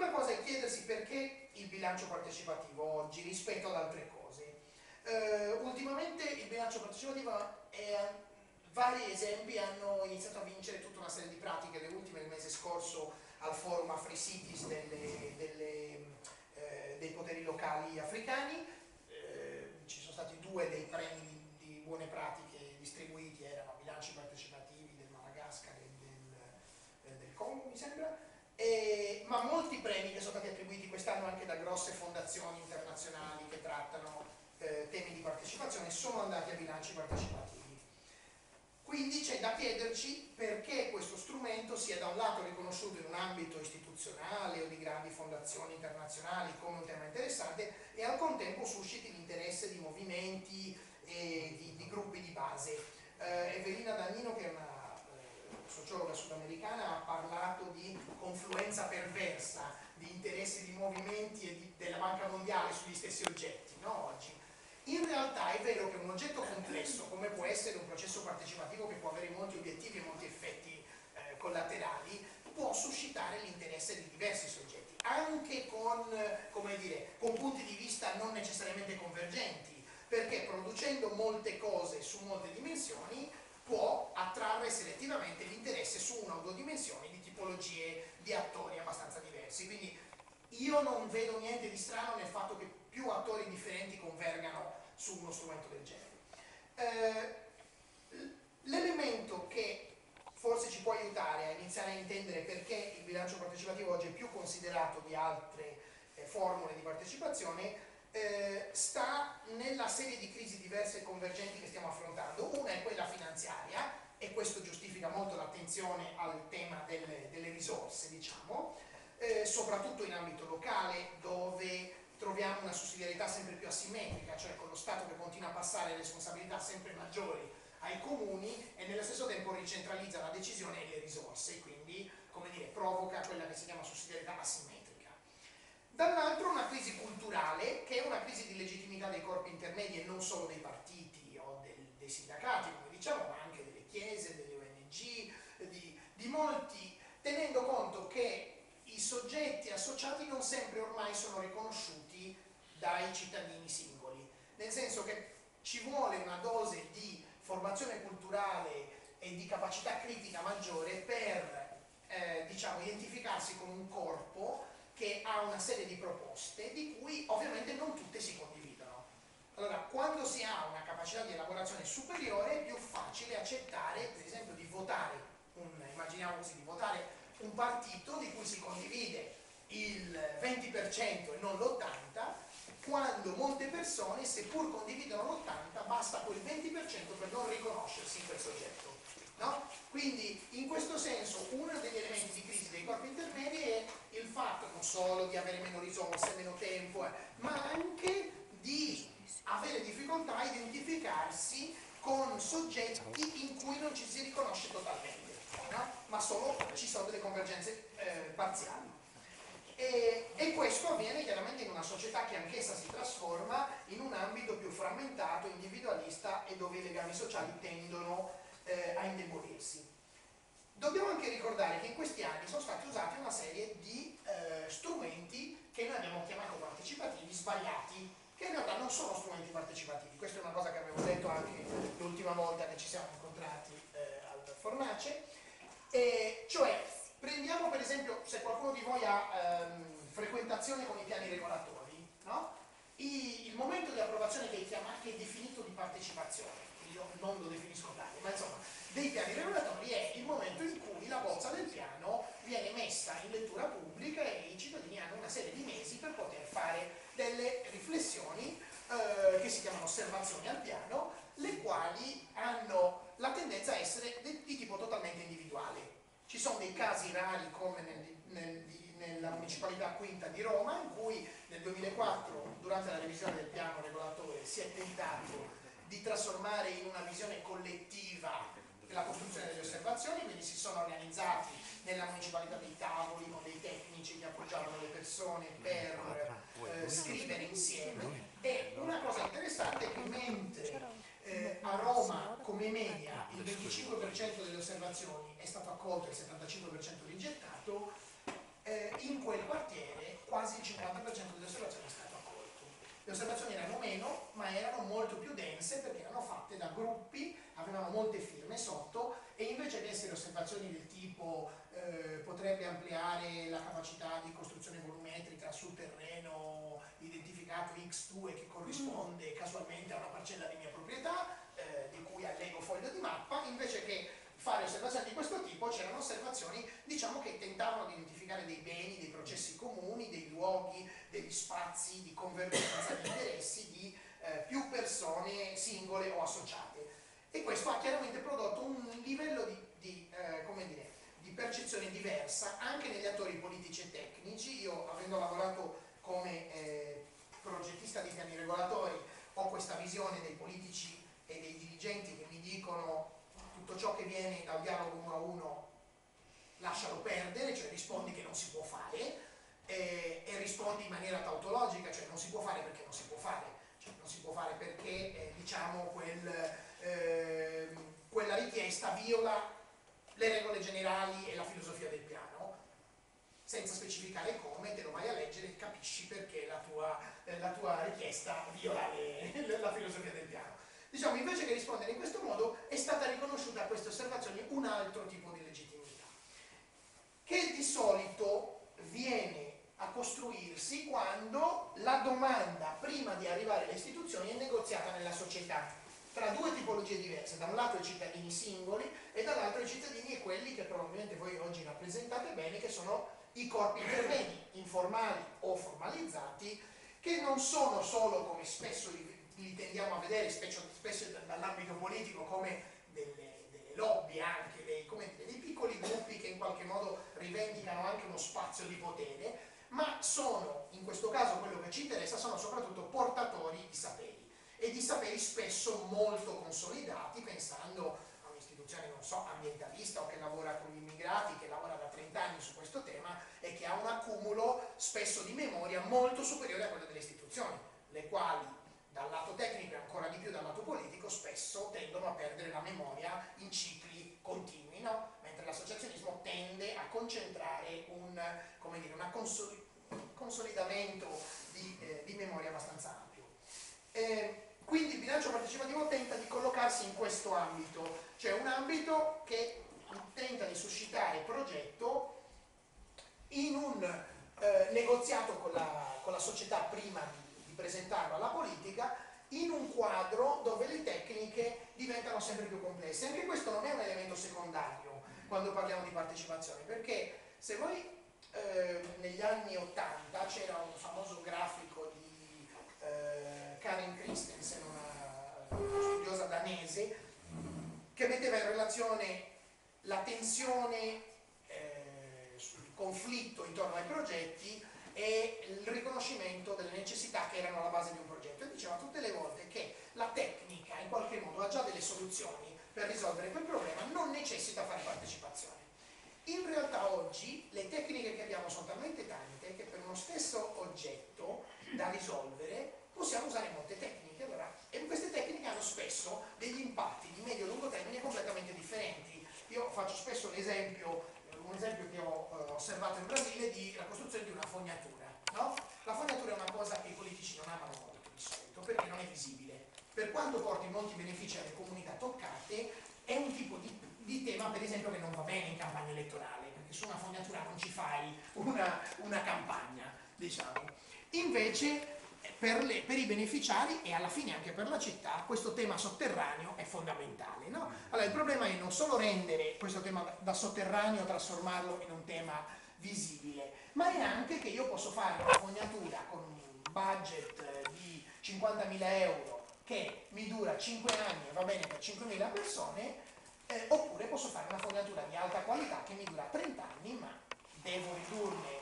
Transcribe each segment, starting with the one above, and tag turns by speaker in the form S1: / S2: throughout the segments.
S1: prima cosa è chiedersi perché il bilancio partecipativo oggi rispetto ad altre cose. Ultimamente il bilancio partecipativo vari esempi hanno iniziato a vincere tutta una serie di pratiche, le ultime il mese scorso al forum AfriCities dei poteri locali africani. Ci sono stati 2 dei premi di buone pratiche distribuiti, erano bilanci partecipativi del Madagascar e del Congo, mi sembra, ma molti premi che sono stati attribuiti quest'anno anche da grosse fondazioni internazionali che trattano temi di partecipazione sono andati a bilanci partecipativi. Quindi c'è da chiederci perché questo strumento sia da un lato riconosciuto in un ambito istituzionale o di grandi fondazioni internazionali come un tema interessante e al contempo susciti l'interesse di movimenti e di gruppi di base. Evelina Dagnino, che è una sociologa sudamericana, ha parlato di confluenza perversa di interessi di movimenti e della Banca Mondiale sugli stessi oggetti, no? Oggi. In realtà è vero che un oggetto complesso, come può essere un processo partecipativo che può avere molti obiettivi e molti effetti collaterali, può suscitare l'interesse di diversi soggetti, anche con, come dire, con punti di vista non necessariamente convergenti, perché producendo molte cose su molte dimensioni può attrarre selettivamente l'interesse su una o 2 dimensioni di tipologie di attori abbastanza diversi. Quindi io non vedo niente di strano nel fatto che più attori differenti convergano su uno strumento del genere. L'elemento che forse ci può aiutare a iniziare a intendere perché il bilancio partecipativo oggi è più considerato di altre formule di partecipazione sta nella serie di crisi diverse e convergenti che stiamo affrontando. Una è quella finanziaria, e questo giustifica molto l'attenzione al tema delle risorse, diciamo, soprattutto in ambito locale, dove troviamo una sussidiarietà sempre più asimmetrica, cioè con lo Stato che continua a passare responsabilità sempre maggiori ai comuni e nello stesso tempo ricentralizza la decisione e le risorse, quindi, come dire, provoca quella che si chiama sussidiarietà asimmetrica. Dall'altro una crisi culturale, che è una crisi di legittimità dei corpi intermedi e non solo dei partiti o dei sindacati, come diciamo, ma anche delle chiese, delle ONG, di molti, tenendo conto che i soggetti associati non sempre ormai sono riconosciuti dai cittadini singoli, nel senso che ci vuole una dose di formazione culturale e di capacità critica maggiore per diciamo, identificarsi con un corpo che ha una serie di proposte di cui ovviamente non tutte si condividono. Allora, quando si ha una capacità di elaborazione superiore è più facile accettare, per esempio, di votare, immaginiamo così, di votare un partito di cui si condivide il 20% e non l'80%, quando molte persone, seppur condividono l'80%, basta quel 20% per non riconoscersi in quel soggetto. No? Quindi, in questo senso, uno degli elementi di crisi dei corpi intermedi è il fatto non solo di avere meno risorse, meno tempo, ma anche di avere difficoltà a identificarsi con soggetti in cui non ci si riconosce totalmente, no? Ma solo ci sono delle convergenze parziali. E questo avviene chiaramente in una società che anch'essa si trasforma in un ambito più frammentato, individualista e dove i legami sociali tendono a indebolirsi. Dobbiamo anche ricordare che in questi anni sono stati usati una serie di strumenti che noi abbiamo chiamato partecipativi sbagliati, che in realtà non sono strumenti partecipativi. Questa è una cosa che avevo detto anche l'ultima volta che ci siamo incontrati al Fornace, cioè prendiamo per esempio, se qualcuno di voi ha frequentazione con i piani regolatori, no? Il momento di approvazione che è definito di partecipazione, io non lo definisco tale, ma insomma, dei piani regolatori è il momento in cui la bozza del piano viene messa in lettura pubblica e i cittadini hanno una serie di mesi per poter fare delle riflessioni che si chiamano osservazioni al piano, le quali hanno la tendenza a essere di tipo totalmente individuale. Ci sono dei casi rari come nella municipalità quinta di Roma, in cui nel 2004, durante la revisione del piano regolatore, si è tentato di trasformare in una visione collettiva la costruzione delle osservazioni, quindi si sono organizzati nella municipalità dei tavoli con dei tecnici che appoggiavano le persone per scrivere insieme. E una cosa interessante è che mentre a Roma come media il 25% delle osservazioni è stato accolto e il 75% rigettato, in quel quartiere quasi il 50% delle osservazioni è stato accolto. Le osservazioni erano meno, ma erano molto più dense perché erano fatte da gruppi, avevano molte firme sotto, e invece che essere osservazioni del tipo potrebbe ampliare la capacità di costruzione volumetrica sul terreno identificato X2 che corrisponde casualmente a una parcella di mia proprietà, di cui allego foglio di mappa, invece che fare osservazioni di questo tipo c'erano osservazioni, diciamo, che tentavano di identificare dei beni, dei processi comuni, dei luoghi, degli spazi di convergenza di interessi di più persone singole o associate. E questo ha chiaramente prodotto un livello come dire, di percezione diversa anche negli attori politici e tecnici. Io, avendo lavorato come progettista di piani regolatori, ho questa visione dei politici e dei dirigenti che mi dicono: tutto ciò che viene dal dialogo uno a uno lascialo perdere, cioè rispondi che non si può fare, e rispondi in maniera tautologica, cioè non si può fare perché non si può fare, cioè non si può fare perché diciamo quella richiesta viola le regole generali e la filosofia del piano, senza specificare come. Te lo vai a leggere e capisci perché la tua richiesta viola la filosofia del piano. Diciamo, invece che rispondere in questo modo, è stata riconosciuta a queste osservazioni un altro tipo di legittimità, che di solito viene a costruirsi quando la domanda, prima di arrivare alle istituzioni, è negoziata nella società, tra due tipologie diverse: da un lato i cittadini singoli e dall'altro i cittadini e quelli che probabilmente voi oggi rappresentate bene, che sono i corpi intermedi, informali o formalizzati, che non sono solo, come spesso li tendiamo a vedere, spesso dall'ambito politico, come delle lobby, anche dei piccoli gruppi che in qualche modo rivendicano anche uno spazio di potere, ma sono, in questo caso quello che ci interessa, sono soprattutto portatori di saperi, e di saperi spesso molto consolidati, pensando a un'istituzione, non so, ambientalista o che lavora con gli immigrati, che lavora da 30 anni su questo tema e che ha un accumulo spesso di memoria molto superiore a quello delle istituzioni, le quali dal lato tecnico e ancora di più dal lato politico spesso tendono a perdere la memoria in cicli continui, no? Mentre l'associazionismo tende a concentrare un consolidamento di memoria abbastanza ampio. Quindi il bilancio partecipativo tenta di collocarsi in questo ambito, cioè un ambito che tenta di suscitare progetto in un negoziato con la società prima di presentarlo alla politica, in un quadro dove le tecniche diventano sempre più complesse. Anche questo non è un elemento secondario quando parliamo di partecipazione, perché se voi negli anni 80 c'era un famoso grafico di Karen Christensen, una studiosa danese, che metteva in relazione la tensione, il conflitto intorno ai progetti e il riconoscimento delle necessità che erano alla base di un progetto, e diceva tutte le volte che la tecnica in qualche modo ha già delle soluzioni per risolvere quel problema, non necessita fare partecipazione. In realtà oggi le tecniche che abbiamo sono talmente tante che per uno stesso oggetto da risolvere possiamo usare molte tecniche. Allora, e queste tecniche hanno spesso degli impatti di medio-lungo termine completamente differenti. Io faccio spesso un esempio che ho osservato in Brasile, di la costruzione di una fognatura, no? La fognatura è una cosa che i politici non amano molto di solito, perché non è visibile. Per quanto porti molti benefici alle comunità toccate, è un tipo di tema, per esempio, che non va bene in campagna elettorale, perché su una fognatura non ci fai una campagna, diciamo. Invece per i beneficiari e alla fine anche per la città questo tema sotterraneo è fondamentale, no? Allora il problema è non solo rendere questo tema da sotterraneo, trasformarlo in un tema visibile, ma è anche che io posso fare una fognatura con un budget di 50.000 euro che mi dura 5 anni e va bene per 5.000 persone, oppure posso fare una fognatura di alta qualità che mi dura 30 anni, ma devo ridurne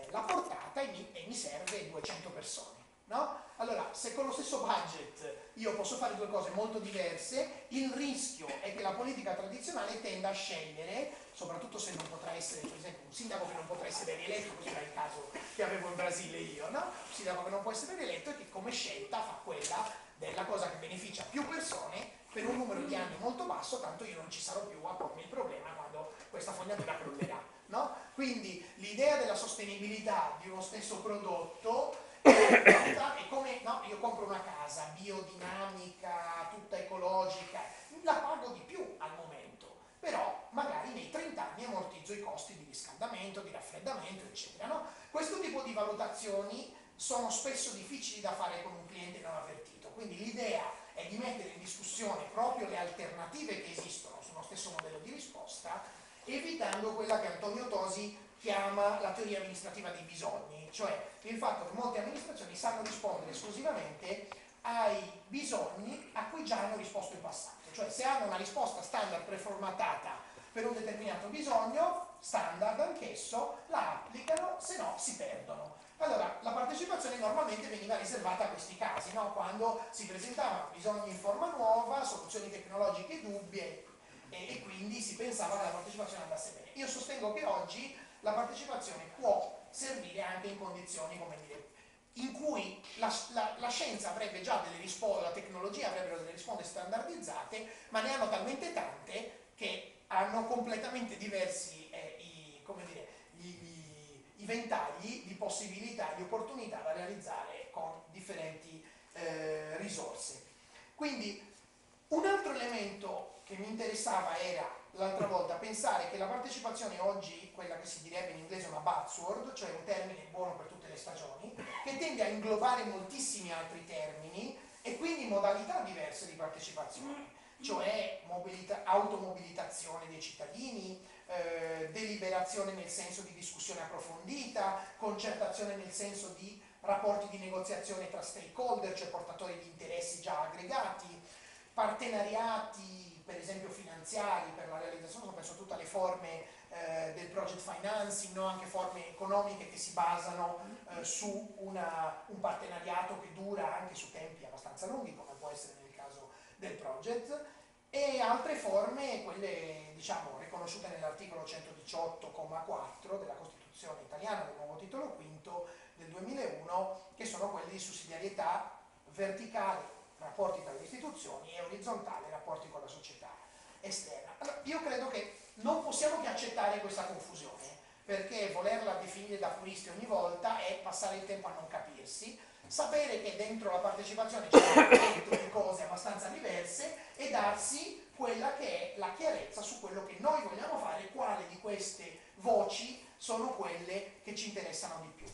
S1: la portata e mi serve 200 persone. No? Allora, se con lo stesso budget io posso fare due cose molto diverse, il rischio è che la politica tradizionale tenda a scegliere, soprattutto se non potrà essere, per esempio, un sindaco che non potrà essere rieletto, questo era il caso che avevo in Brasile io, no? Un sindaco che non può essere rieletto e che come scelta fa quella della cosa che beneficia più persone per un numero di anni molto basso, tanto io non ci sarò più a pormi il problema quando questa fognatura crollerà, no? Quindi l'idea della sostenibilità di uno stesso prodotto è come, no, io compro una casa biodinamica, tutta ecologica, la pago di più al momento, però magari nei 30 anni ammortizzo i costi di riscaldamento, di raffreddamento, eccetera. No? Questo tipo di valutazioni sono spesso difficili da fare con un cliente non avvertito, quindi l'idea è di mettere in discussione proprio le alternative che esistono su uno stesso modello di risposta, evitando quella che Antonio Tosi chiama la teoria amministrativa dei bisogni, cioè il fatto che molte amministrazioni sanno rispondere esclusivamente ai bisogni a cui già hanno risposto in passato, cioè se hanno una risposta standard preformatata per un determinato bisogno, standard anch'esso, la applicano, se no si perdono. Allora, la partecipazione normalmente veniva riservata a questi casi, no? Quando si presentavano bisogni in forma nuova, soluzioni tecnologiche dubbie e quindi si pensava che la partecipazione andasse bene. Io sostengo che oggi la partecipazione può servire anche in condizioni, come dire, in cui la scienza avrebbe già delle risposte, la tecnologia avrebbero delle risposte standardizzate, ma ne hanno talmente tante che hanno completamente diversi i ventagli di possibilità, di opportunità da realizzare con differenti risorse. Quindi un altro elemento che mi interessava era l'altra volta pensare che la partecipazione oggi, quella che si direbbe in inglese una buzzword, cioè un termine buono per tutte le stagioni, che tende a inglobare moltissimi altri termini e quindi modalità diverse di partecipazione, cioè automobilitazione dei cittadini, deliberazione nel senso di discussione approfondita, concertazione nel senso di rapporti di negoziazione tra stakeholder, cioè portatori di interessi già aggregati, partenariati per esempio finanziari per la realizzazione, penso a tutte le forme del project financing, no? Anche forme economiche che si basano su un partenariato che dura anche su tempi abbastanza lunghi, come può essere nel caso del project, e altre forme, quelle diciamo riconosciute nell'articolo 118,4 della Costituzione italiana del nuovo titolo quinto del 2001, che sono quelle di sussidiarietà verticale, rapporti tra le istituzioni, e orizzontale, rapporti con la società esterna. Allora, io credo che non possiamo che accettare questa confusione, perché volerla definire da puristi ogni volta è passare il tempo a non capirsi, sapere che dentro la partecipazione c'è un pacchetto di cose abbastanza diverse e darsi quella che è la chiarezza su quello che noi vogliamo fare, quale di queste voci sono quelle che ci interessano di più.